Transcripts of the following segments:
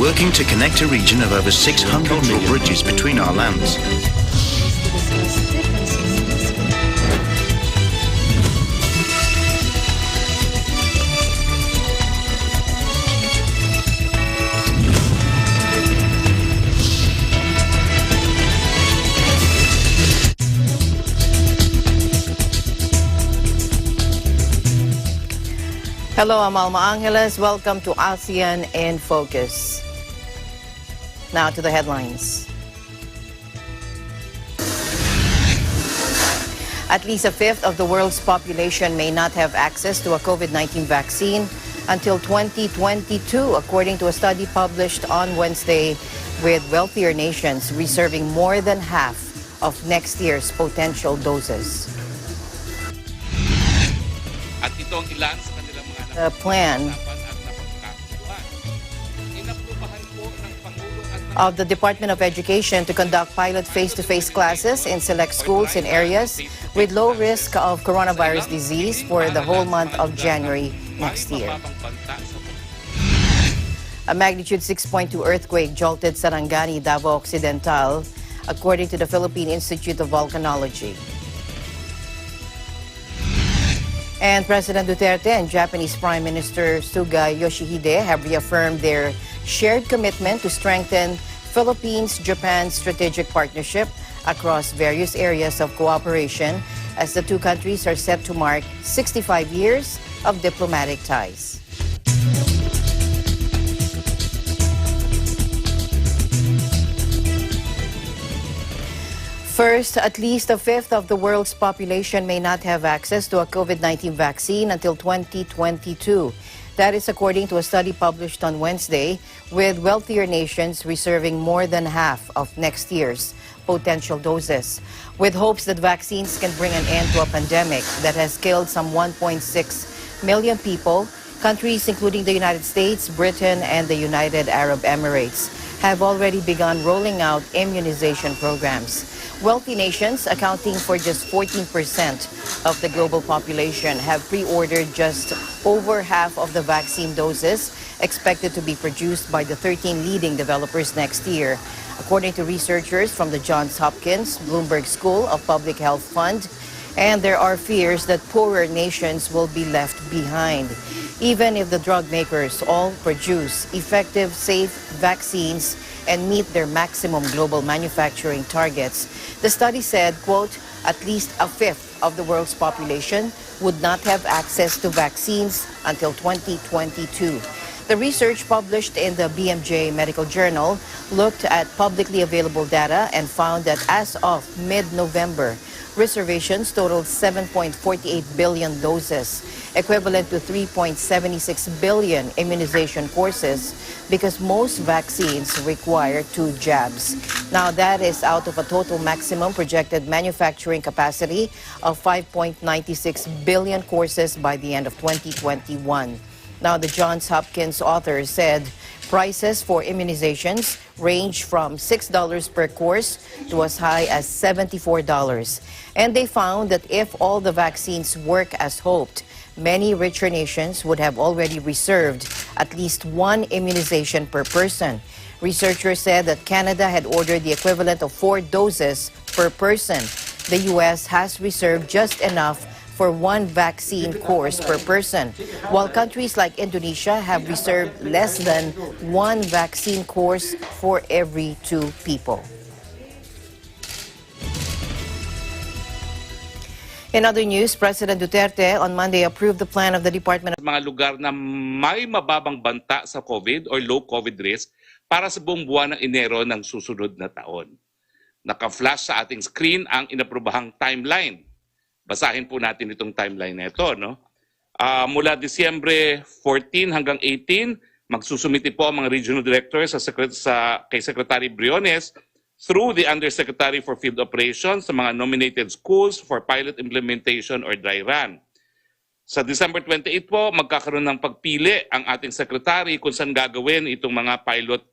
working to connect a region of over 600 million bridges between our lands. Hello, I'm Alma Angeles. Welcome to ASEAN in Focus. Now to the headlines. At least a fifth of the world's population may not have access to a COVID-19 vaccine until 2022, according to a study published on Wednesday, with wealthier nations reserving more than half of next year's potential doses. At ito ang ilan sa The plan of the Department of Education to conduct pilot face-to-face classes in select schools in areas with low risk of coronavirus disease for the whole month of January next year. A magnitude 6.2 earthquake jolted Sarangani, Davao Occidental, according to the Philippine Institute of Volcanology. And President Duterte and Japanese Prime Minister Suga Yoshihide have reaffirmed their shared commitment to strengthen Philippines-Japan strategic partnership across various areas of cooperation as the two countries are set to mark 65 years of diplomatic ties. First, at least a fifth of the world's population may not have access to a COVID-19 vaccine until 2022. That is according to a study published on Wednesday, with wealthier nations reserving more than half of next year's potential doses, with hopes that vaccines can bring an end to a pandemic that has killed some 1.6 million people. Countries including the United States, Britain, and the United Arab Emirates have already begun rolling out immunization programs. Wealthy nations, accounting for just 14% of the global population, have pre-ordered just over half of the vaccine doses expected to be produced by the 13 leading developers next year, according to researchers from the Johns Hopkins Bloomberg School of Public Health Fund. And there are fears that poorer nations will be left behind, even if the drug makers all produce effective, safe vaccines and meet their maximum global manufacturing targets. The study said, quote, at least a fifth of the world's population would not have access to vaccines until 2022. The research published in the BMJ Medical Journal looked at publicly available data and found that as of mid-November, reservations totaled 7.48 billion doses, equivalent to 3.76 billion immunization courses, because most vaccines require 2 jabs. Now, that is out of a total maximum projected manufacturing capacity of 5.96 billion courses by the end of 2021. Now, the Johns Hopkins author said prices for immunizations range from $6 per course to as high as $74. And they found that if all the vaccines work as hoped, many richer nations would have already reserved at least 1 immunization per person. Researchers said that Canada had ordered the equivalent of 4 doses per person. The U.S. has reserved just enough for 1 vaccine course per person, while countries like Indonesia have reserved less than 1 vaccine course for every 2 people. In other news, President Duterte on Monday approved the plan of the Department of mga lugar na may mababang banta sa COVID or low COVID risk para sa buong buwan ng Enero ng susunod na taon. Naka-flash sa ating screen ang inaprobahang timeline. Basahin po natin itong timeline na ito. No? Mula Disyembre 14 hanggang 18, magsusumiti po ang mga regional directors kay Secretary Briones through the Undersecretary for Field Operations sa mga nominated schools for pilot implementation or dry run. Sa December 28 po, magkakaroon ng pagpili ang ating Secretary kung saan gagawin itong mga pilot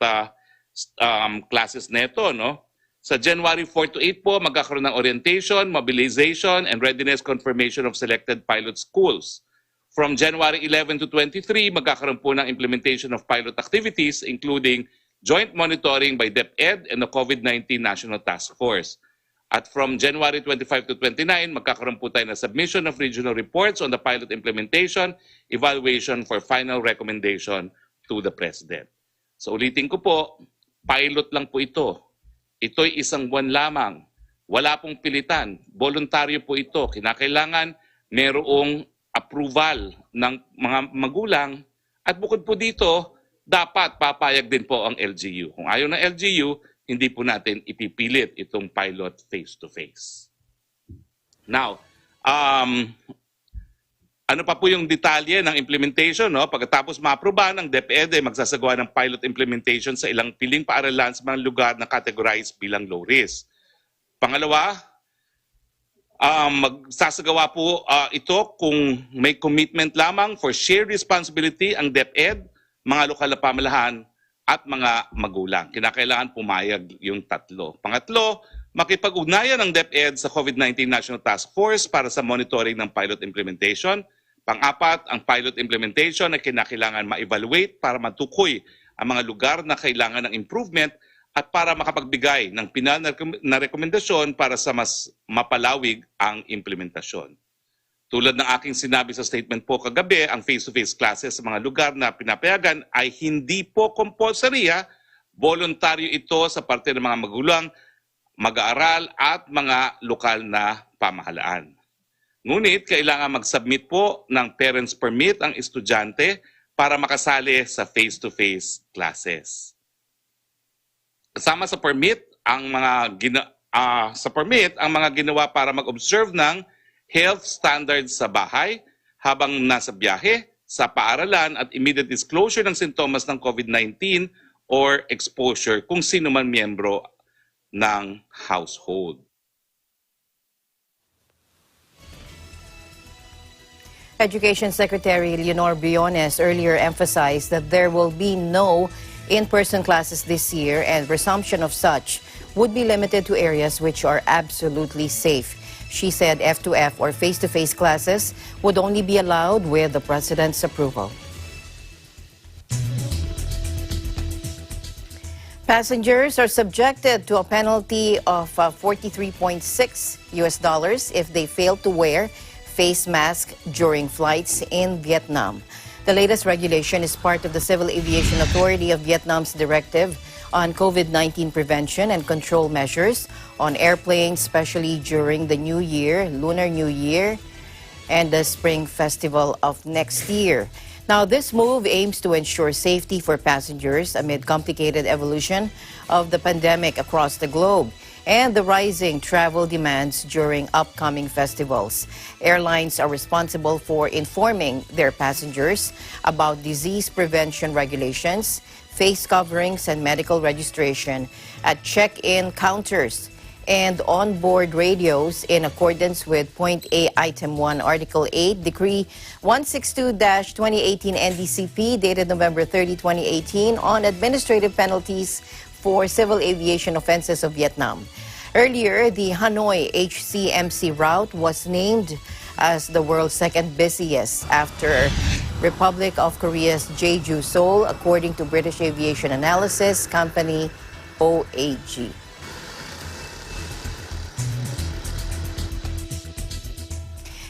classes neto. No? Sa January 4 to 8 po, magkakaroon ng orientation, mobilization, and readiness confirmation of selected pilot schools. From January 11 to 23, magkakaroon po ng implementation of pilot activities including joint monitoring by DepEd and the COVID-19 National Task Force. At from January 25 to 29, magkakaroon po tayo na submission of regional reports on the pilot implementation, evaluation for final recommendation to the President. So ulitin ko po, pilot lang po ito. Ito'y isang buwan lamang. Wala pong pilitan. Voluntaryo po ito. Kinakailangan merong approval ng mga magulang. At bukod po dito, dapat papayag din po ang LGU. Kung ayaw ng LGU, hindi po natin ipipilit itong pilot face-to-face. Now, ano pa po yung detalye ng implementation? No? Pagkatapos ma-aproba ng DepEd, magsasagawa ng pilot implementation sa ilang piling paaralan sa mga lugar na categorized bilang low risk. Pangalawa, magsasagawa po ito kung may commitment lamang for shared responsibility ang DepEd, mga lokal na pamahalaan, at mga magulang. Kinakailangan pumayag yung tatlo. Pangatlo, makipag-ugnayan ng DepEd sa COVID-19 National Task Force para sa monitoring ng pilot implementation. Pang-apat, ang pilot implementation ay kinakailangan ma-evaluate para matukoy ang mga lugar na kailangan ng improvement at para makapagbigay ng pinal na rekomendasyon para sa mas mapalawig ang implementasyon. Tulad ng aking sinabi sa statement po kagabi, ang face-to-face classes sa mga lugar na pinapayagan ay hindi po compulsorya, voluntaryo ito sa parte ng mga magulang, mag-aaral at mga lokal na pamahalaan. Ngunit kailangan mag-submit po ng parents permit ang estudyante para makasali sa face-to-face classes. Kasama sa permit ang mga ginawa para mag-observe ng health standards sa bahay habang nasa biyahe, sa paaralan at immediate disclosure ng sintomas ng COVID-19 or exposure kung sino man miyembro ng household. Education Secretary Leonor Briones earlier emphasized that there will be no in-person classes this year and resumption of such would be limited to areas which are absolutely safe. She said F2F or face-to-face classes would only be allowed with the President's approval. Passengers are subjected to a penalty of $43.6 if they fail to wear face mask during flights in Vietnam. The latest regulation is part of the Civil Aviation Authority of Vietnam's directive on COVID-19 prevention and control measures on airplanes, especially during the New Year, Lunar New Year, and the Spring Festival of next year. Now, this move aims to ensure safety for passengers amid complicated evolution of the pandemic across the globe and the rising travel demands during upcoming festivals. Airlines are responsible for informing their passengers about disease prevention regulations, face coverings, and medical registration at check-in counters and on-board radios in accordance with Point A, Item 1, Article 8, Decree 162-2018 NDCP dated November 30, 2018 on administrative penalties for civil aviation offenses of Vietnam. Earlier, the Hanoi HCMC route was named as the world's second busiest after Republic of Korea's Jeju Seoul, according to British aviation analysis company OAG.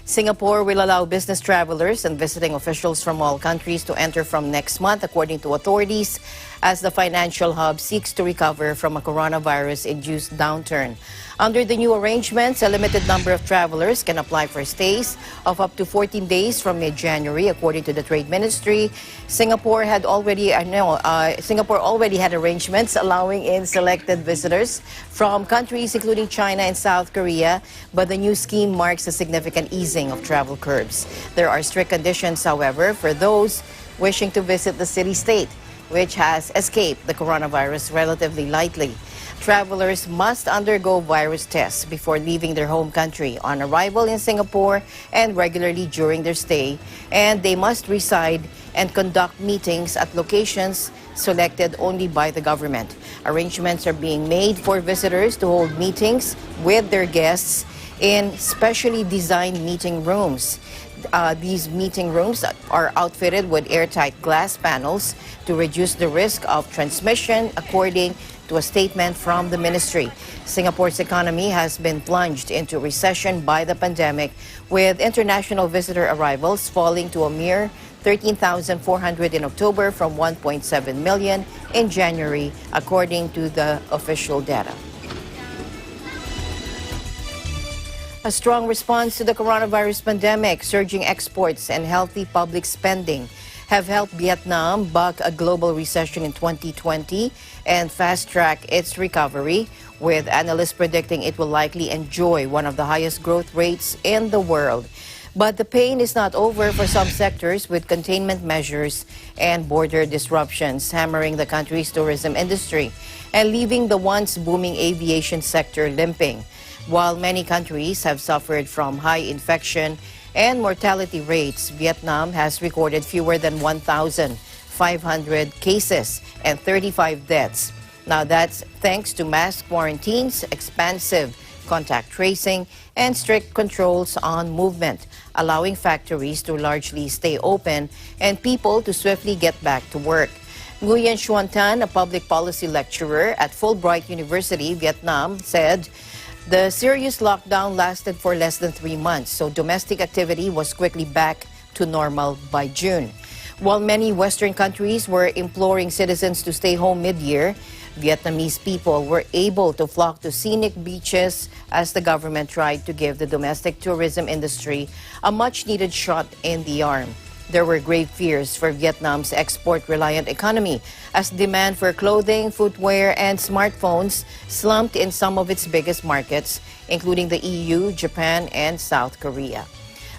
Singapore will allow business travelers and visiting officials from all countries to enter from next month, according to authorities, as the financial hub seeks to recover from a coronavirus-induced downturn. Under the new arrangements, a limited number of travelers can apply for stays of up to 14 days from mid-January, according to the Trade Ministry. Singapore already had arrangements allowing in selected visitors from countries including China and South Korea, but the new scheme marks a significant easing of travel curbs. There are strict conditions, however, for those wishing to visit the city-state, which has escaped the coronavirus relatively lightly. Travelers must undergo virus tests before leaving their home country on arrival in Singapore and regularly during their stay, and they must reside and conduct meetings at locations selected only by the government. Arrangements are being made for visitors to hold meetings with their guests in specially designed meeting rooms. These meeting rooms are outfitted with airtight glass panels to reduce the risk of transmission, according to a statement from the ministry. Singapore's economy has been plunged into recession by the pandemic, with international visitor arrivals falling to a mere 13,400 in October from 1.7 million in January, according to the official data. A strong response to the coronavirus pandemic, surging exports, and healthy public spending have helped Vietnam buck a global recession in 2020 and fast-track its recovery, with analysts predicting it will likely enjoy one of the highest growth rates in the world. But the pain is not over for some sectors, with containment measures and border disruptions hammering the country's tourism industry and leaving the once booming aviation sector limping. While many countries have suffered from high infection and mortality rates, Vietnam has recorded fewer than 1,500 cases and 35 deaths. Now that's thanks to mass quarantines, expansive contact tracing, and strict controls on movement, allowing factories to largely stay open and people to swiftly get back to work. Nguyen Xuan Tan, a public policy lecturer at Fulbright University, Vietnam, said the serious lockdown lasted for less than 3 months, so domestic activity was quickly back to normal by June. While many Western countries were imploring citizens to stay home mid-year, Vietnamese people were able to flock to scenic beaches as the government tried to give the domestic tourism industry a much-needed shot in the arm. There were grave fears for Vietnam's export-reliant economy as demand for clothing, footwear, and smartphones slumped in some of its biggest markets, including the EU, Japan, and South Korea.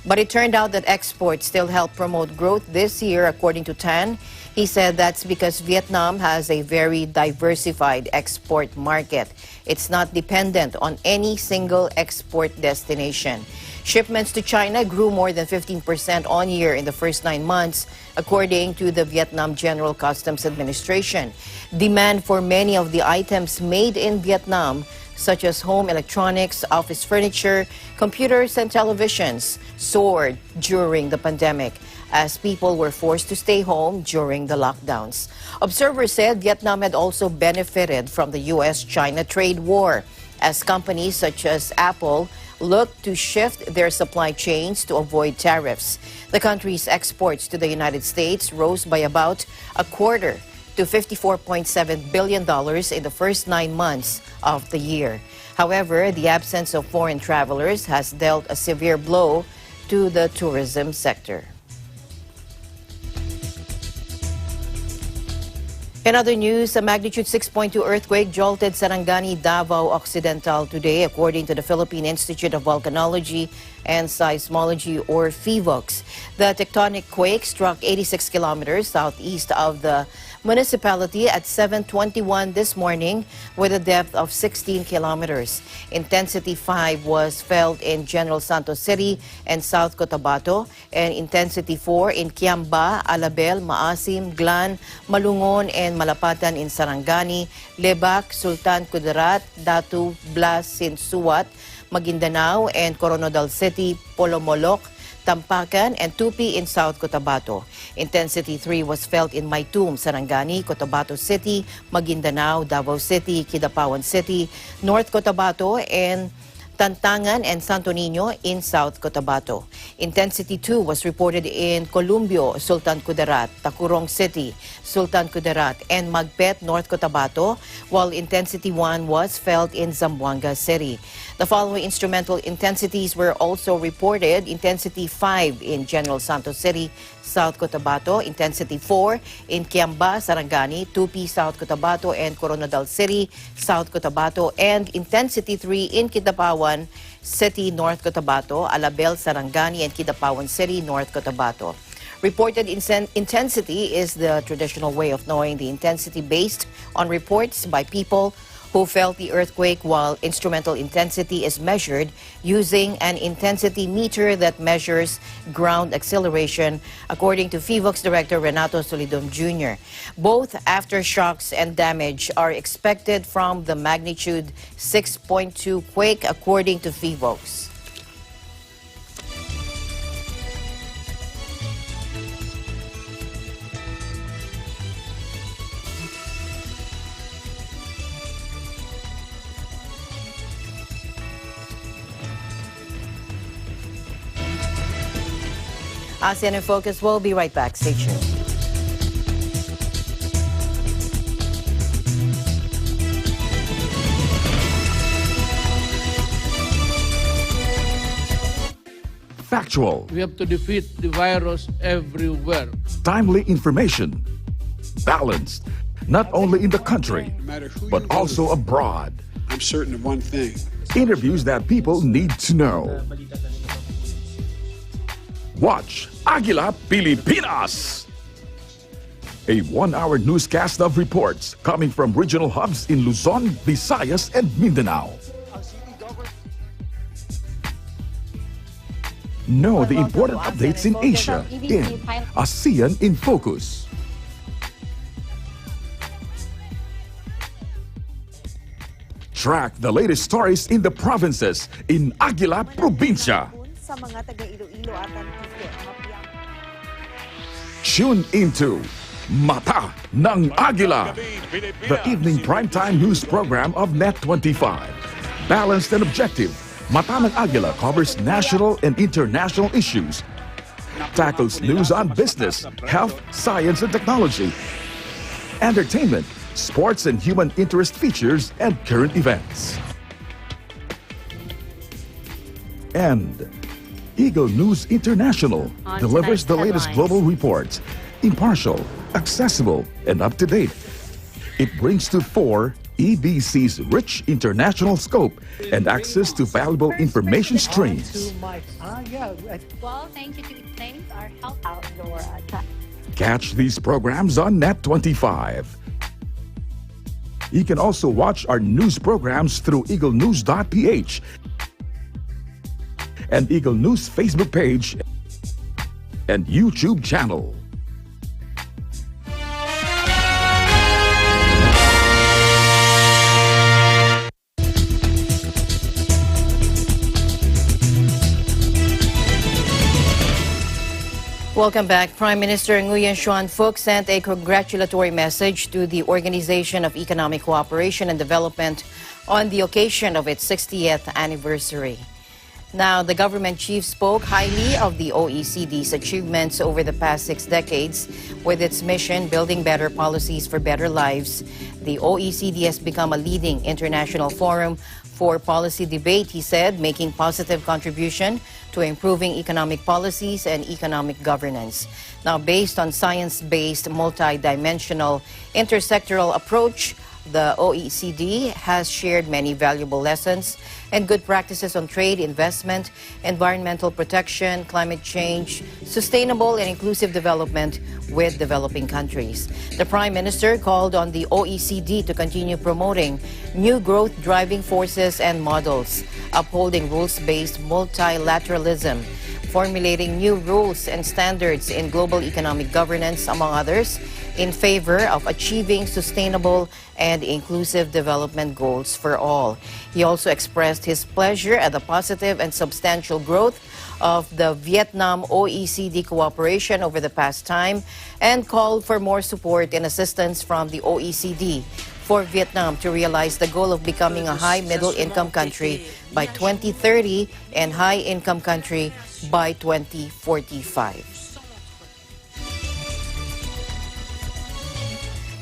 But it turned out that exports still helped promote growth this year, according to Tan. He said that's because Vietnam has a very diversified export market. It's not dependent on any single export destination. Shipments to China grew more than 15% on year in the first 9 months, according to the Vietnam General Customs Administration. Demand for many of the items made in Vietnam, such as home electronics, office furniture, computers, and televisions, soared during the pandemic as people were forced to stay home during the lockdowns. Observers said Vietnam had also benefited from the U.S.-China trade war, as companies such as Apple looked to shift their supply chains to avoid tariffs. The country's exports to the United States rose by about a quarter to $54.7 billion in the first 9 months of the year. However, the absence of foreign travelers has dealt a severe blow to the tourism sector. In other news, a magnitude 6.2 earthquake jolted Sarangani, Davao Occidental today, according to the Philippine Institute of Volcanology and Seismology, or PHIVOLCS. The tectonic quake struck 86 kilometers southeast of the municipality at 7:21 this morning with a depth of 16 kilometers. Intensity 5 was felt in General Santos City and South Cotabato, and intensity 4 in Kiamba, Alabel, Maasim, Glan, Malungon, and Malapatan in Sarangani, Lebac, Sultan Kudarat, Datu, Blas, Sinsuat, Maguindanao, and Coronadal City, Polomolok, Tampakan, and Tupi in South Cotabato. Intensity 3 was felt in Maytum, Sarangani, Cotabato City, Maguindanao, Davao City, Kidapawan City, North Cotabato, and Tantangan and Santo Niño in South Cotabato. Intensity 2 was reported in Columbio, Sultan Kudarat, Tacurong City, Sultan Kudarat, and Magpet, North Cotabato, while Intensity 1 was felt in Zamboanga City. The following instrumental intensities were also reported: Intensity 5 in General Santos City, South Cotabato, Intensity 4 in Kiamba, Sarangani, Tupi, South Cotabato, and Coronadal City, South Cotabato, and Intensity 3 in Kidapawan City, North Cotabato, Alabel, Sarangani, and Kidapawan City, North Cotabato. Reported intensity is the traditional way of knowing the intensity based on reports by people who felt the earthquake, while instrumental intensity is measured using an intensity meter that measures ground acceleration, according to PHIVOLCS Director Renato Solidum Jr. Both aftershocks and damage are expected from the magnitude 6.2 quake, according to PHIVOLCS. ASEAN in Focus will be right back. Stay tuned. Factual. We have to defeat the virus everywhere. Timely information. Balanced, not only in the country, but also abroad. I'm certain of one thing. Interviews that people need to know. Watch Agila Pilipinas! A one-hour newscast of reports coming from regional hubs in Luzon, Visayas, and Mindanao. Know the important updates in Asia in ASEAN in Focus. Track the latest stories in the provinces in Agila Probinsya. Tune into Mata ng Agila, the evening primetime news program of Net25. Balanced and objective, Mata ng Agila covers national and international issues, tackles news on business, health, science and technology, entertainment, sports and human interest features, and current events. And Eagle News International delivers the latest global reports, impartial, accessible, and up-to-date. It brings to fore EBC's rich international scope and access to valuable information streams. Well, thank you to explain our help outdoor attack. Catch these programs on Net25. You can also watch our news programs through eaglenews.ph and Eagle News Facebook page and YouTube channel. Welcome back. Prime Minister Nguyen Xuan Phuc sent a congratulatory message to the Organization of Economic Cooperation and Development on the occasion of its 60th anniversary. Now, the government chief spoke highly of the OECD's achievements over the past 6 decades. With its mission, building better policies for better lives, the OECD has become a leading international forum for policy debate, he said, making positive contribution to improving economic policies and economic governance. Now, based on science-based, multi-dimensional, intersectoral approach, the OECD has shared many valuable lessons and good practices on trade, investment, environmental protection, climate change, sustainable and inclusive development with developing countries. The Prime Minister called on the OECD to continue promoting new growth driving forces and models, upholding rules-based multilateralism, formulating new rules and standards in global economic governance, among others, in favor of achieving sustainable and inclusive development goals for all. He also expressed his pleasure at the positive and substantial growth of the Vietnam OECD cooperation over the past time and called for more support and assistance from the OECD for Vietnam to realize the goal of becoming a high middle-income country by 2030 and high-income country by 2045.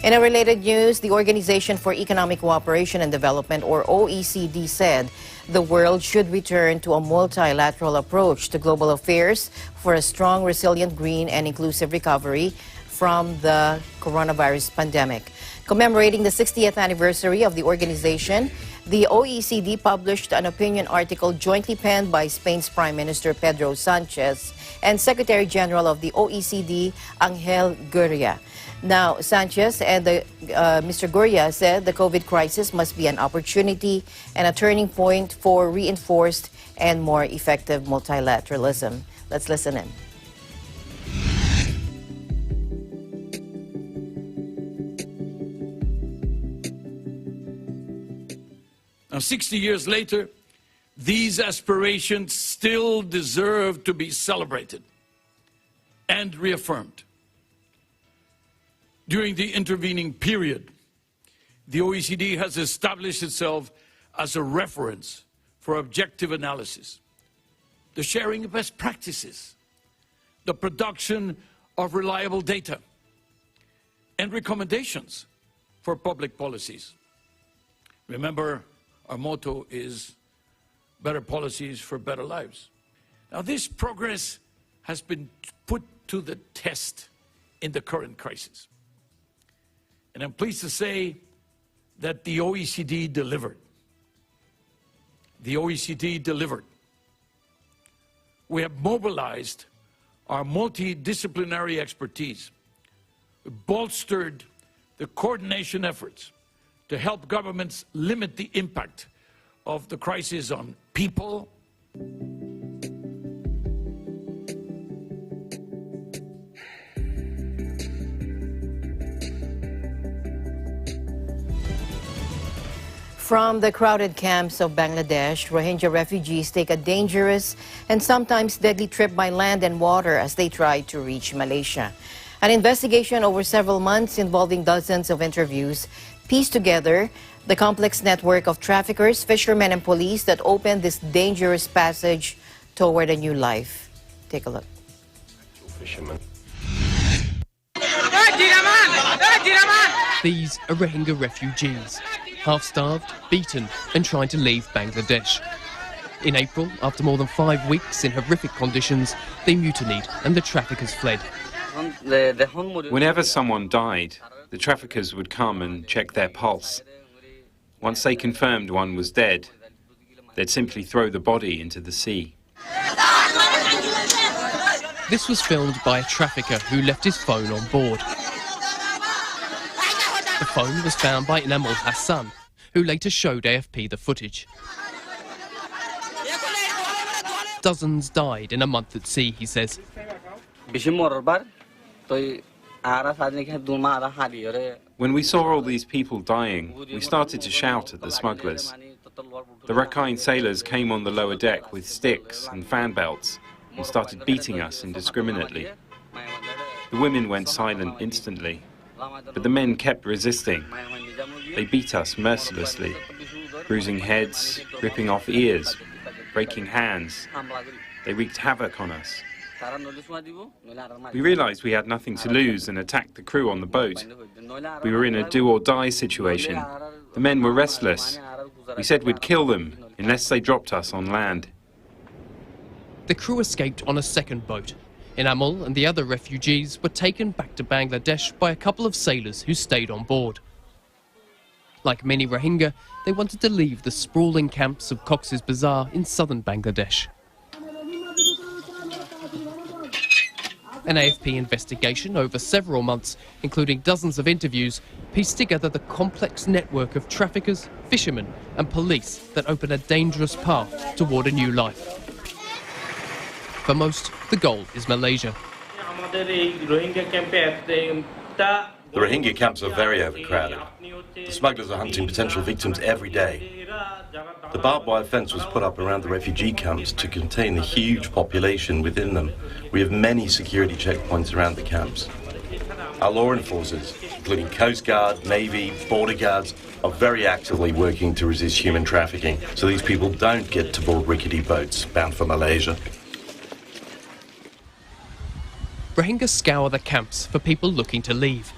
In a related news, the Organization for Economic Cooperation and Development, or OECD, said the world should return to a multilateral approach to global affairs for a strong, resilient, green, and inclusive recovery from the coronavirus pandemic. Commemorating the 60th anniversary of the organization, the OECD published an opinion article jointly penned by Spain's Prime Minister Pedro Sanchez and Secretary General of the OECD, Angel Gurria. Now, Sanchez and Mr. Gurria said the COVID crisis must be an opportunity and a turning point for reinforced and more effective multilateralism. Let's listen in. Now, 60 years later, these aspirations still deserve to be celebrated and reaffirmed. During the intervening period, the OECD has established itself as a reference for objective analysis, the sharing of best practices, the production of reliable data, and recommendations for public policies. Remember, our motto is better policies for better lives. Now, this progress has been put to the test in the current crisis. And I'm pleased to say that the OECD delivered. The OECD delivered. We have mobilized our multidisciplinary expertise. We bolstered the coordination efforts to help governments limit the impact of the crisis on people. From the crowded camps of Bangladesh, Rohingya refugees take a dangerous and sometimes deadly trip by land and water as they try to reach Malaysia. An investigation over several months involving dozens of interviews pieced together the complex network of traffickers, fishermen, and police that opened this dangerous passage toward a new life. Take a look. Fishermen. These are Rohingya refugees, half-starved, beaten and trying to leave Bangladesh. In April, after more than 5 weeks in horrific conditions, they mutinied and the traffickers fled. Whenever someone died, the traffickers would come and check their pulse. Once they confirmed one was dead, they'd simply throw the body into the sea. This was filmed by a trafficker who left his phone on board. The phone was found by Inamal Hassan, who later showed AFP the footage. Dozens died in a month at sea, he says. When we saw all these people dying, we started to shout at the smugglers. The Rakhine sailors came on the lower deck with sticks and fan belts and started beating us indiscriminately. The women went silent instantly, but the men kept resisting. They beat us mercilessly, bruising heads, ripping off ears, breaking hands. They wreaked havoc on us. We realized we had nothing to lose and attacked the crew on the boat. We were in a do-or-die situation. The men were restless. We said we'd kill them unless they dropped us on land. The crew escaped on a second boat. Inamal and the other refugees were taken back to Bangladesh by a couple of sailors who stayed on board. Like many Rohingya, they wanted to leave the sprawling camps of Cox's Bazar in southern Bangladesh. An AFP investigation over several months, including dozens of interviews, pieced together the complex network of traffickers, fishermen and police that open a dangerous path toward a new life. For most, the goal is Malaysia. The Rohingya camps are very overcrowded. The smugglers are hunting potential victims every day. The barbed wire fence was put up around the refugee camps to contain the huge population within them. We have many security checkpoints around the camps. Our law enforcers, including Coast Guard, Navy, border guards, are very actively working to resist human trafficking, so these people don't get to board rickety boats bound for Malaysia. Rohingya scour the camps for people looking to leave.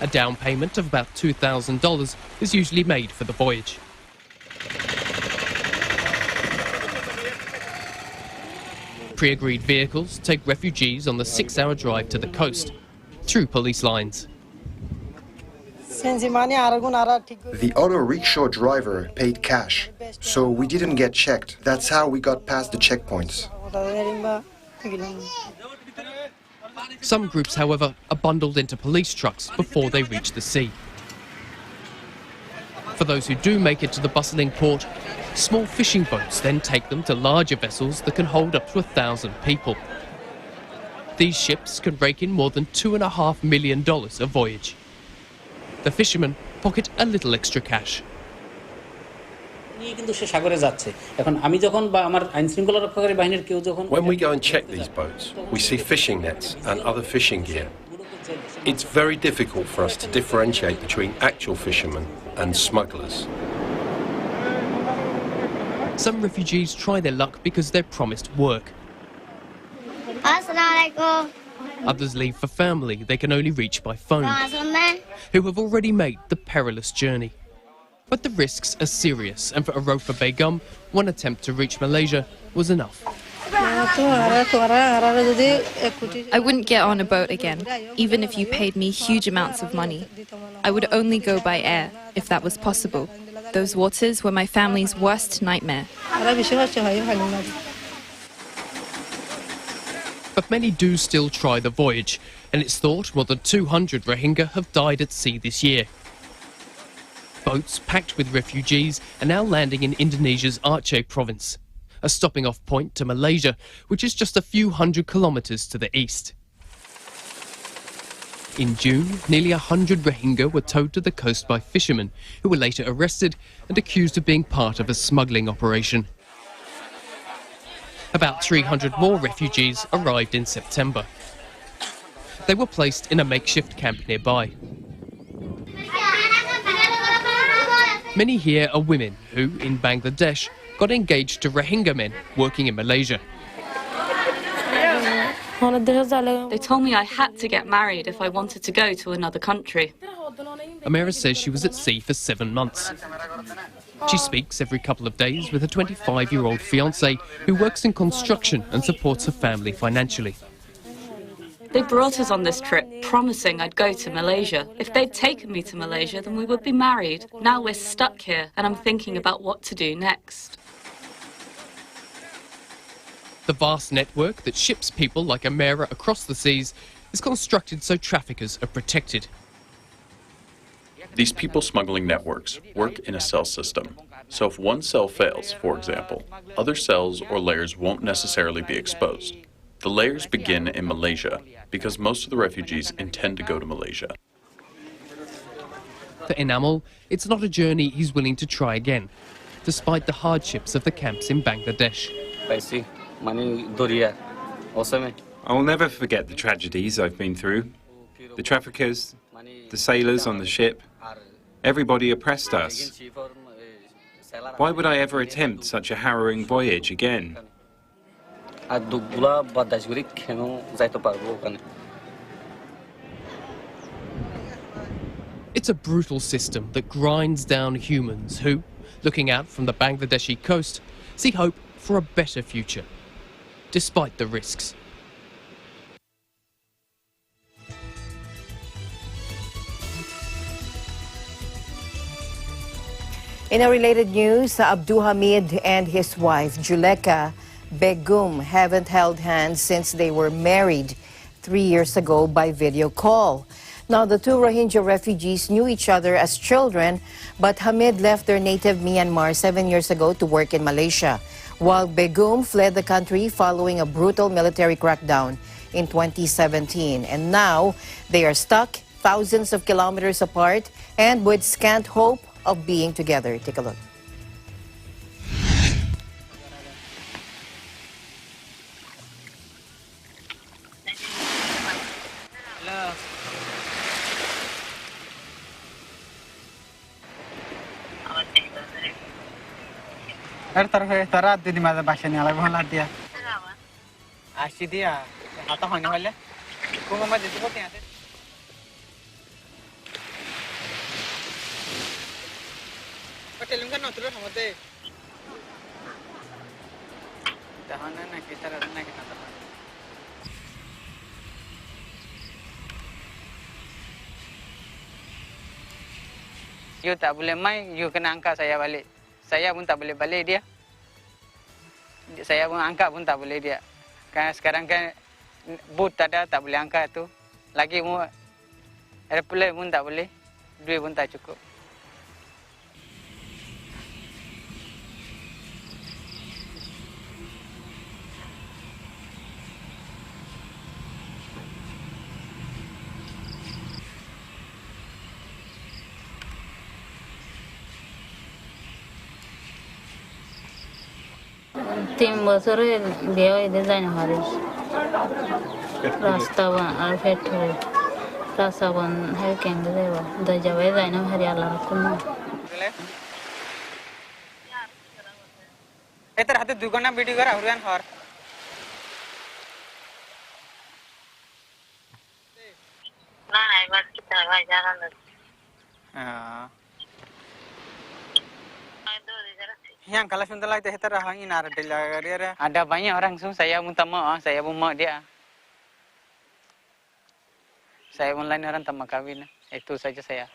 A down payment of about $2,000 is usually made for the voyage. Pre-agreed vehicles take refugees on the 6-hour drive to the coast, through police lines. The auto rickshaw driver paid cash, so we didn't get checked. That's how we got past the checkpoints. Some groups, however, are bundled into police trucks before they reach the sea. For those who do make it to the bustling port, small fishing boats then take them to larger vessels that can hold up to 1,000 people. These ships can rake in more than $2.5 million a voyage. The fishermen pocket a little extra cash. When we go and check these boats, we see fishing nets and other fishing gear. It's very difficult for us to differentiate between actual fishermen and smugglers. Some refugees try their luck because they're promised work. Others leave for family they can only reach by phone, who have already made the perilous journey. But the risks are serious, and for Arofa Begum, one attempt to reach Malaysia was enough. I wouldn't get on a boat again, even if you paid me huge amounts of money. I would only go by air, if that was possible. Those waters were my family's worst nightmare. But many do still try the voyage, and it's thought more than 200 Rohingya have died at sea this year. Boats packed with refugees are now landing in Indonesia's Aceh province, a stopping-off point to Malaysia, which is just a few hundred kilometres to the east. In June, nearly 100 Rohingya were towed to the coast by fishermen, who were later arrested and accused of being part of a smuggling operation. About 300 more refugees arrived in September. They were placed in a makeshift camp nearby. Many here are women who, in Bangladesh, got engaged to Rohingya men working in Malaysia. They told me I had to get married if I wanted to go to another country. Amira says she was at sea for 7 months. She speaks every couple of days with her 25-year-old fiancé, who works in construction and supports her family financially. They brought us on this trip, promising I'd go to Malaysia. If they'd taken me to Malaysia, then we would be married. Now we're stuck here, and I'm thinking about what to do next. The vast network that ships people like Amira across the seas is constructed so traffickers are protected. These people smuggling networks work in a cell system. So if one cell fails, for example, other cells or layers won't necessarily be exposed. The layers begin in Malaysia because most of the refugees intend to go to Malaysia. For Enamal, it's not a journey he's willing to try again, despite the hardships of the camps in Bangladesh. I will never forget the tragedies I've been through. The traffickers, the sailors on the ship, everybody oppressed us. Why would I ever attempt such a harrowing voyage again? It's a brutal system that grinds down humans who, looking out from the Bangladeshi coast, see hope for a better future, despite the risks. In a related news, Abdul Hamid and his wife, Juleka Begum, haven't held hands since they were married 3 years ago by video call. Now, the two Rohingya refugees knew each other as children, but Hamid left their native Myanmar 7 years ago to work in Malaysia, while Begum fled the country following a brutal military crackdown in 2017. And now they are stuck thousands of kilometers apart and with scant hope of being together. Take a look. You tak boleh main, you kena angkat saya balik. Saya pun tak boleh balik dia. Saya pun angkat pun tak boleh dia. Kan sekarang kan boot ada tak boleh angkat tu. Lagi mu airplane pun tak boleh. Duit pun tak cukup. তিন বছরে বিয়ে হইতে যায় না হারিস রাস্তা আর ফেটরে রাস্তা বন হ্যাঁ কেন্দ্রে দেবা দই যাবে যায় না হারি আল্লাহ রাখুন এটার হাতে 2 ঘন্টা ভিডিও করা হরিয়ান হর Yang kalau sebentar lagi kita rahangin ada dia. Ada banyak orang saya minta maaf, saya pun mak dia. Saya online orang tak mau kawin. Itu saja saya.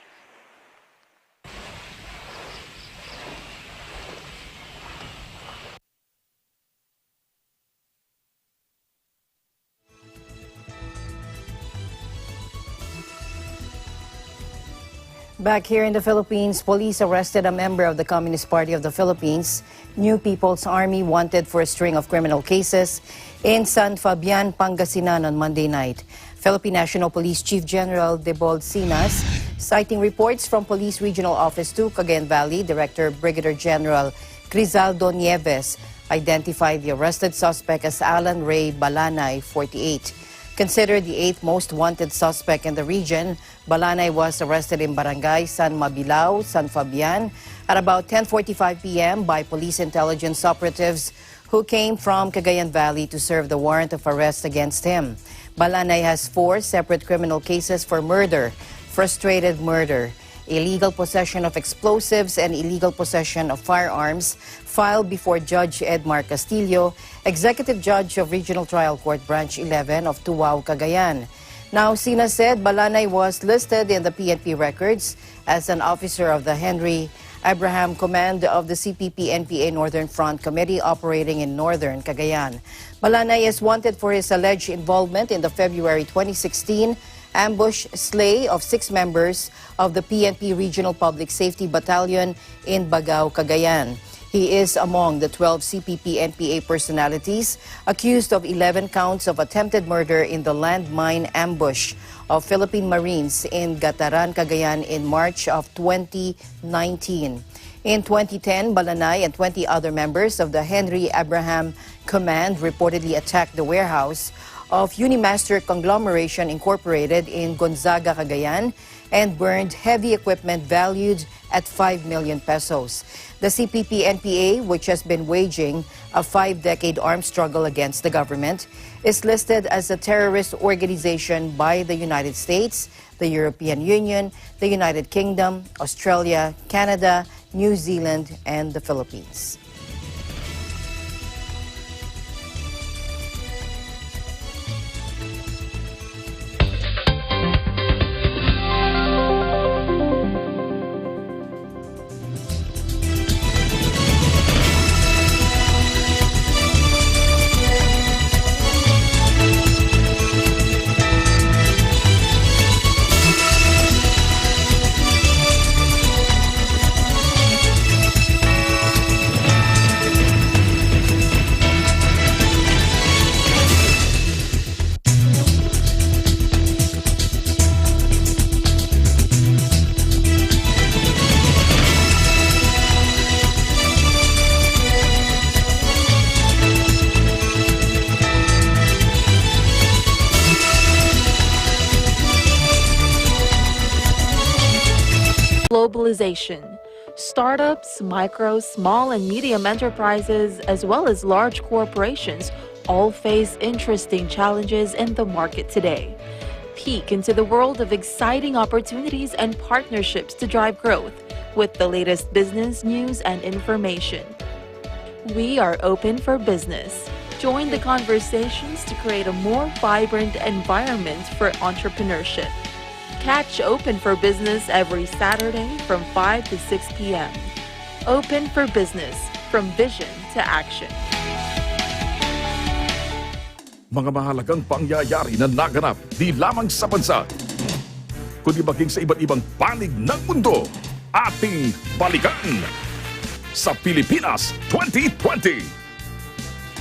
Back here in the Philippines, police arrested a member of the Communist Party of the Philippines, New People's Army, wanted for a string of criminal cases in San Fabian, Pangasinan on Monday night. Philippine National Police Chief General Debold Sinas, citing reports from Police Regional Office 2, Cagayan Valley, Director Brigadier General Crizaldo Nieves, identified the arrested suspect as Alan Ray Balanay, 48. Considered the 8th most wanted suspect in the region, Balanay was arrested in Barangay San Mabilao, San Fabian, at about 10:45 p.m. by police intelligence operatives who came from Cagayan Valley to serve the warrant of arrest against him. Balanay has 4 separate criminal cases for murder, frustrated murder, illegal possession of explosives, and illegal possession of firearms, filed before Judge Edmar Castillo, Executive Judge of Regional Trial Court Branch 11 of Tuwao, Cagayan. Now, Sina said Balanay was listed in the PNP records as an officer of the Henry Abraham Command of the CPP-NPA Northern Front Committee operating in Northern Cagayan. Balanay is wanted for his alleged involvement in the February 2016 ambush slay of 6 members of the PNP Regional Public Safety Battalion in Bagao, Cagayan. He is among the 12 CPP-NPA personalities accused of 11 counts of attempted murder in the landmine ambush of Philippine Marines in Gataran, Cagayan in March of 2019. In 2010, Balanay and 20 other members of the Henry Abraham Command reportedly attacked the warehouse of Unimaster Conglomeration Incorporated in Gonzaga, Cagayan, and burned heavy equipment valued at 5 million pesos. The CPP-NPA, which has been waging a 5-decade armed struggle against the government, is listed as a terrorist organization by the United States, the European Union, the United Kingdom, Australia, Canada, New Zealand, and the Philippines. Globalization. Startups, micro, small, and medium enterprises, as well as large corporations, all face interesting challenges in the market today. Peek into the world of exciting opportunities and partnerships to drive growth with the latest business news and information. We are open for business. Join the conversations to create a more vibrant environment for entrepreneurship. Catch Open for Business every Saturday from 5 to 6 p.m. Open for Business, from vision to action. Mga mahalagang pangyayari na naganap di lamang sa bansa, kundi maging sa iba't ibang panig ng mundo, ating balikan sa Pilipinas 2020.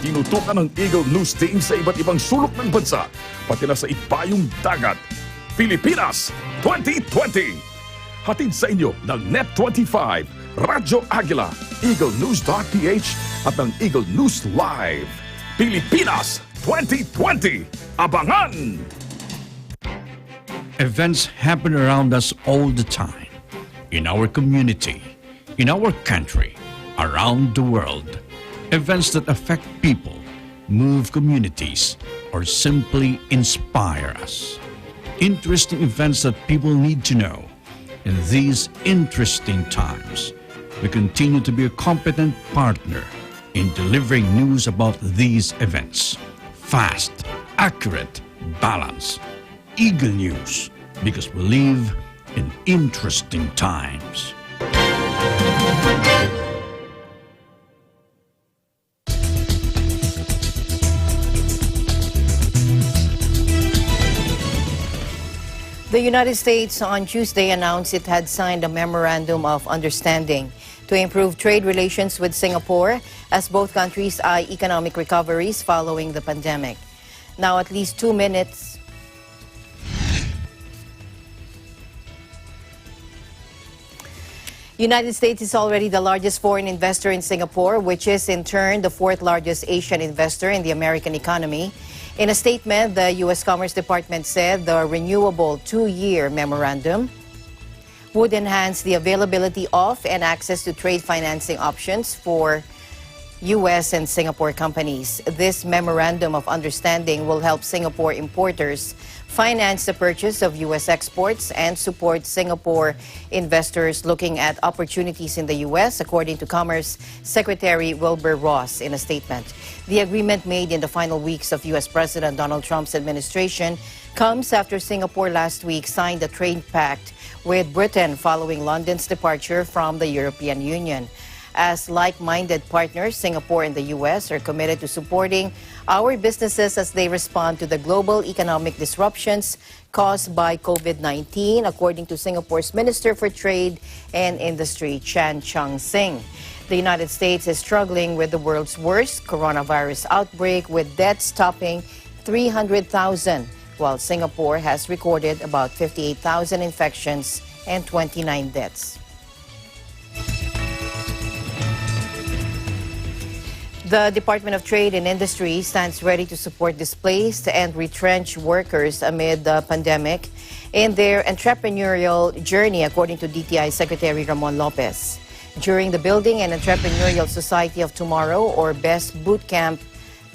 Tinutukan ng Eagle News Team sa iba't ibang sulok ng bansa, pati na sa ipayong dagat. Pilipinas 2020. Hatid sa inyo ng Net25, Radyo Agila, EagleNews.ph at ng Eagle News Live. Pilipinas 2020. Abangan! Events happen around us all the time. In our community, in our country, around the world. Events that affect people, move communities, or simply inspire us. interesting events that people need to know. In these interesting times, we continue to be a competent partner in delivering news about these events. Fast, accurate, balanced, eagle news, because we live in interesting times. The United States on Tuesday announced it had signed a memorandum of understanding to improve trade relations with Singapore as both countries eye economic recoveries following the pandemic. Now at least 2 minutes. United States is already the largest foreign investor in Singapore, which is in turn the fourth largest Asian investor in the American economy. In a statement, the U.S. Commerce Department said the renewable 2-year memorandum would enhance the availability of and access to trade financing options for U.S. and Singapore companies. This memorandum of understanding will help Singapore importers finance the purchase of U.S. exports and support Singapore investors looking at opportunities in the U.S., according to Commerce Secretary Wilbur Ross in a statement. The agreement made in the final weeks of U.S. President Donald Trump's administration comes after Singapore last week signed a trade pact with Britain following London's departure from the European Union. As like-minded partners, Singapore and the U.S. are committed to supporting our businesses as they respond to the global economic disruptions caused by COVID-19, according to Singapore's Minister for Trade and Industry, Chan Chung Sing. The United States is struggling with the world's worst coronavirus outbreak, with deaths topping 300,000, while Singapore has recorded about 58,000 infections and 29 deaths. The Department of Trade and Industry stands ready to support displaced and retrenched workers amid the pandemic in their entrepreneurial journey, according to DTI Secretary Ramon Lopez. During the Building an Entrepreneurial Society of Tomorrow, or BEST Bootcamp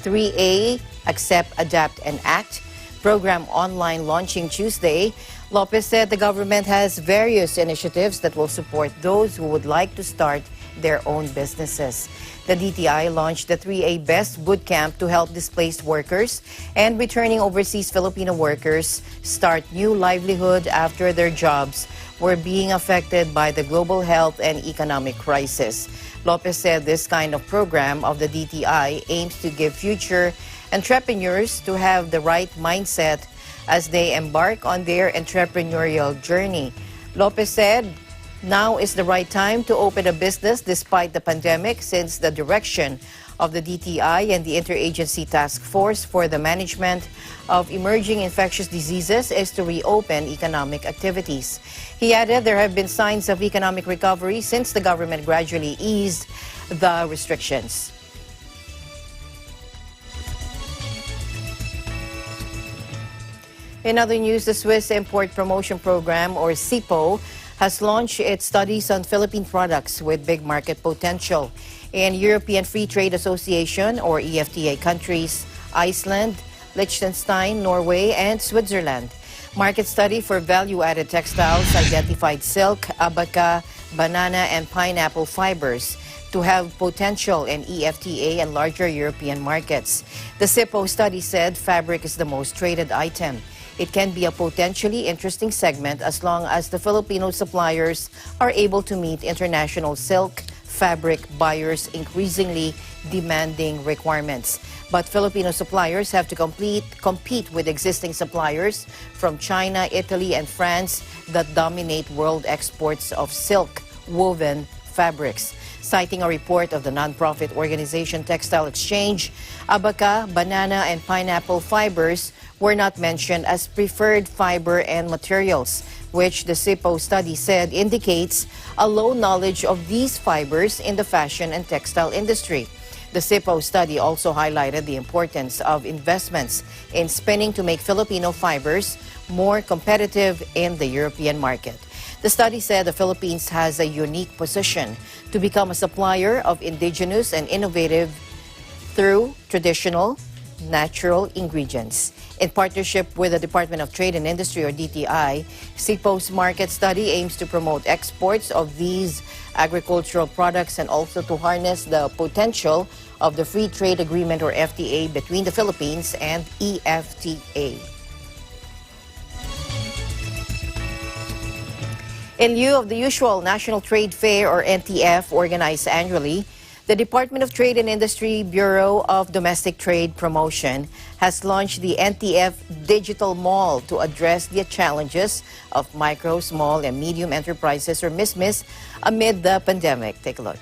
3A Accept, Adapt, and Act program online launching Tuesday, Lopez said the government has various initiatives that will support those who would like to start their own businesses. The DTI launched the 3A BEST Bootcamp to help displaced workers and returning overseas Filipino workers start new livelihood after their jobs were being affected by the global health and economic crisis. Lopez said this kind of program of the DTI aims to give future entrepreneurs to have the right mindset as they embark on their entrepreneurial journey. Lopez said, now is the right time to open a business despite the pandemic, since the direction of the DTI and the Interagency Task Force for the Management of Emerging Infectious Diseases is to reopen economic activities. He added there have been signs of economic recovery since the government gradually eased the restrictions. In other news, the Swiss Import Promotion Program, or SIPO, has launched its studies on Philippine products with big market potential in European Free Trade Association, or EFTA countries, Iceland, Liechtenstein, Norway, and Switzerland. Market study for value-added textiles identified silk, abaca, banana, and pineapple fibers to have potential in EFTA and larger European markets. The SIPO study said fabric is the most traded item. It can be a potentially interesting segment as long as the Filipino suppliers are able to meet international silk fabric buyers' increasingly demanding requirements. But Filipino suppliers have to compete with existing suppliers from China, Italy, and France that dominate world exports of silk woven fabrics. Citing a report of the nonprofit organization Textile Exchange, abaca, banana, and pineapple fibers were not mentioned as preferred fiber and materials, which the SIPO study said indicates a low knowledge of these fibers in the fashion and textile industry. The SIPO study also highlighted the importance of investments in spinning to make Filipino fibers more competitive in the European market. The study said the Philippines has a unique position to become a supplier of indigenous and innovative through traditional, natural ingredients. In partnership with the Department of Trade and Industry, or DTI, CIPO's market study aims to promote exports of these agricultural products and also to harness the potential of the Free Trade Agreement, or FTA, between the Philippines and EFTA. In lieu of the usual National Trade Fair, or NTF, organized annually, the Department of Trade and Industry Bureau of Domestic Trade Promotion has launched the NTF Digital Mall to address the challenges of micro, small, and medium enterprises, or MISMES, amid the pandemic. Take a look.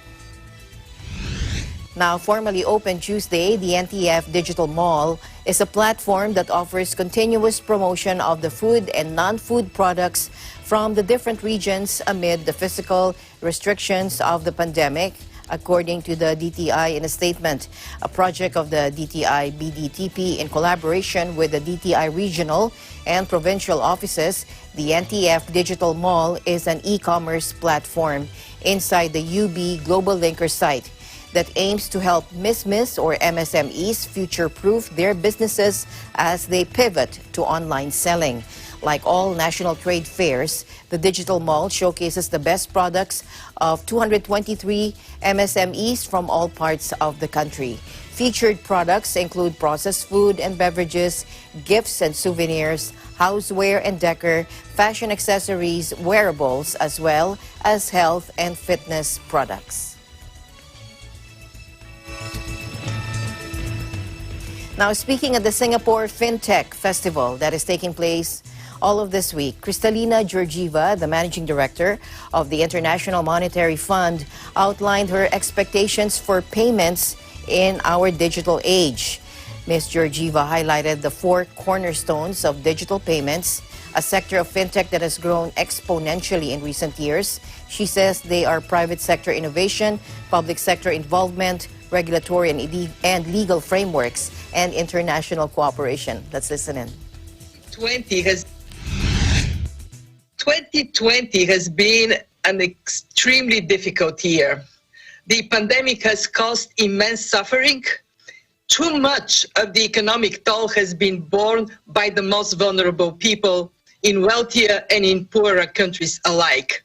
Now, formally opened Tuesday, the NTF Digital Mall is a platform that offers continuous promotion of the food and non-food products from the different regions amid the physical restrictions of the pandemic, according to the DTI in a statement. A project of the DTI BDTP in collaboration with the DTI regional and provincial offices, the NTF Digital Mall is an e-commerce platform inside the UB Global Linker site that aims to help MISMES, or MSMEs, future-proof their businesses as they pivot to online selling. Like all national trade fairs, the Digital Mall showcases the best products of 223 MSMEs from all parts of the country. Featured products include processed food and beverages, gifts and souvenirs, houseware and decor, fashion accessories, wearables, as well as health and fitness products. Now, speaking at the Singapore FinTech Festival that is taking place all of this week, Kristalina Georgieva, the managing director of the International Monetary Fund, outlined her expectations for payments in our digital age. Ms. Georgieva highlighted the 4 cornerstones of digital payments, a sector of fintech that has grown exponentially in recent years. She says they are private sector innovation, public sector involvement, regulatory and legal frameworks, and international cooperation. Let's listen in. 2020 has been an extremely difficult year. The pandemic has caused immense suffering. Too much of the economic toll has been borne by the most vulnerable people in wealthier and in poorer countries alike.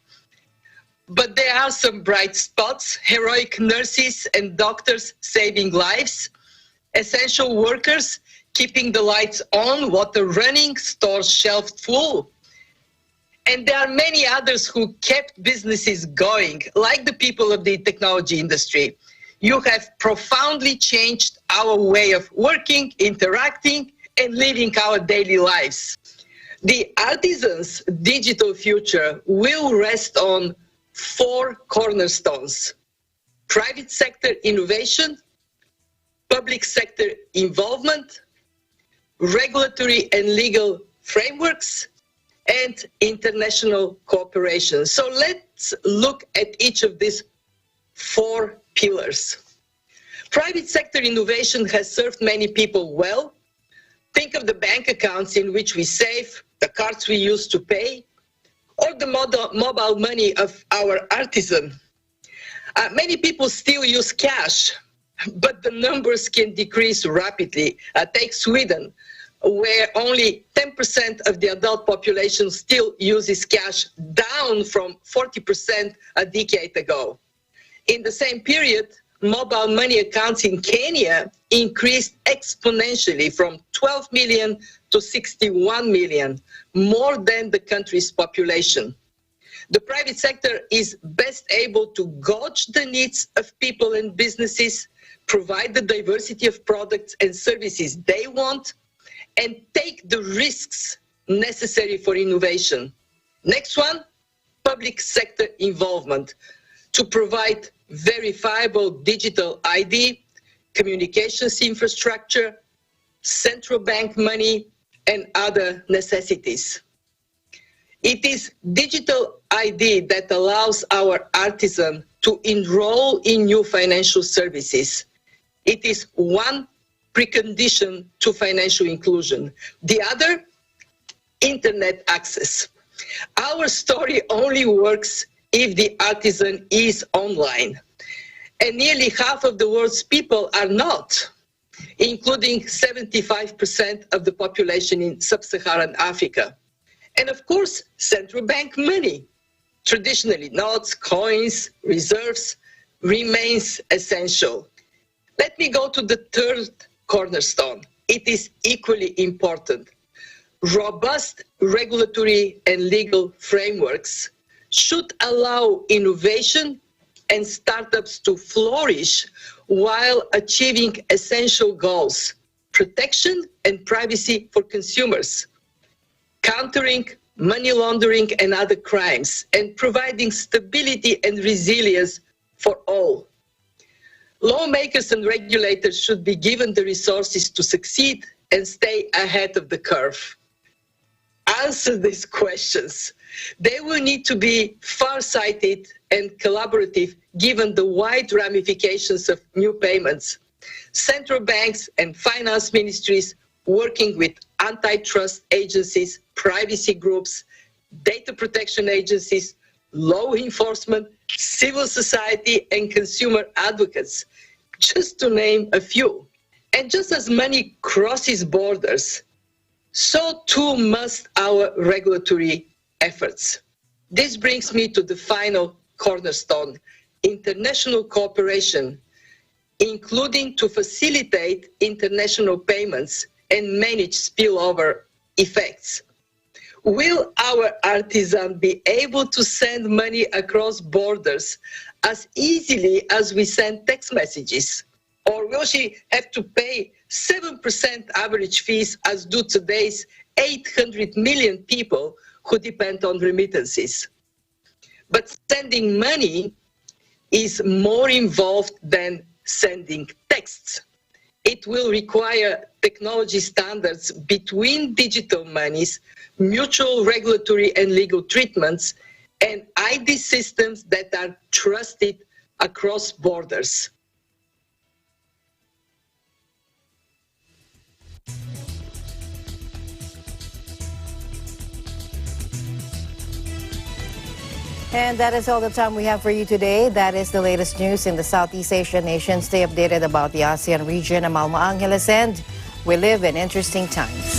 But there are some bright spots: heroic nurses and doctors saving lives, essential workers keeping the lights on, water running, stores shelved full. And there are many others who kept businesses going, like the people of the technology industry. You have profoundly changed our way of working, interacting, and living our daily lives. The artisans' digital future will rest on 4 cornerstones: private sector innovation, public sector involvement, regulatory and legal frameworks, and international cooperation. So let's look at each of these 4 pillars. Private sector innovation has served many people well. Think of the bank accounts in which we save, the cards we use to pay, or the mobile money of our artisan. Many people still use cash, but the numbers can decrease rapidly. Take Sweden, where only 10% of the adult population still uses cash, down from 40% a decade ago. In the same period, mobile money accounts in Kenya increased exponentially from 12 million to 61 million, more than the country's population. The private sector is best able to gauge the needs of people and businesses, provide the diversity of products and services they want, and take the risks necessary for innovation. Next one, public sector involvement, to provide verifiable digital ID, communications infrastructure, central bank money, and other necessities. It is digital ID that allows our artisan to enroll in new financial services. It is one precondition to financial inclusion. The other, internet access. Our story only works if the artisan is online, and nearly half of the world's people are not. including 75% of the population in sub-Saharan Africa. And of course, central bank money, traditionally notes, coins, reserves, remains essential. Let me go to the third cornerstone. It is equally important. Robust regulatory and legal frameworks should allow innovation and startups to flourish while achieving essential goals, protection and privacy for consumers, countering money laundering and other crimes, and providing stability and resilience for all. Lawmakers and regulators should be given the resources to succeed and stay ahead of the curve. Answer these questions. They will need to be far-sighted and collaborative given the wide ramifications of new payments. Central banks and finance ministries working with antitrust agencies, privacy groups, data protection agencies, law enforcement, civil society, and consumer advocates, just to name a few. And just as money crosses borders, so too must our regulatory efforts. This brings me to the final cornerstone, international cooperation, including to facilitate international payments and manage spillover effects. Will our artisan be able to send money across borders as easily as we send text messages? Or will she have to pay 7% average fees as do today's 800 million people who depend on remittances? But sending money is more involved than sending texts. It will require technology standards between digital monies, mutual regulatory and legal treatments, and ID systems that are trusted across borders. And that is all the time we have for you today. That is the latest news in the Southeast Asian nations. Stay updated about the ASEAN region. I'm Alma Angeles, and we live in interesting times.